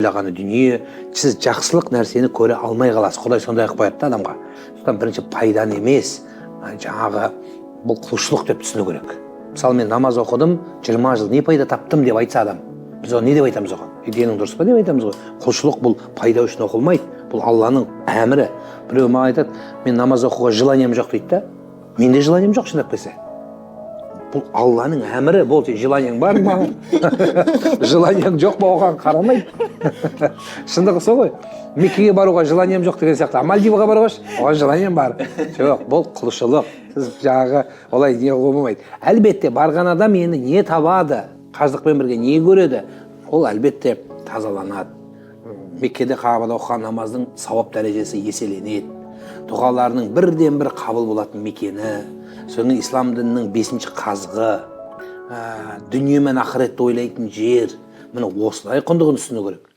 ойлағаны дүние, сіз жақсылық нәрсені көре алмай қаласыз. Құдай сондай қылып қояды да адамға. Сондықтан бірінші пайданы емес, жаңағы бұл құлшылық деп түсіну керек. Мысалы мен намаз оқыдым, 20 жыл не пайда таптым деп айтса адам, біз оған не деп айтамыз оған? Денің дұрыс па деп айтамыз ғой. Құлшылық бұл пайда үшін оқылмайды, бұл Алланың әмірі. Біреу маған айтады, мен намаз оқуға желанием жоқ дейді да. Менде желанием жоқ, шындап келсе. Бұл Алланың әмірі, бұл сен желаниең бар ма? Желаниең жоқ па, оған қарамайды. Шындығы сол ғой. Меккеге баруға желанием жоқ деген сияқты. Мальдиваға баруға оған желанием бар. Жоқ, бұл құлшылық. Сіз жаңағы олай не болмайды. Әлбетте барған адам енді не табады? Қажылықпен бірге не көреді? Ол әлбетте тазаланады. Меккеде Каабада оқыған намаздың сауап дәрежесі еселенеді. Дұғаларының бірден бір қабыл болатын мекені, соның ислам дінінің 5-ші қазығы, дүние мен ақыретті ойлайтын жер. Міне осылай құндығын түсіну керек.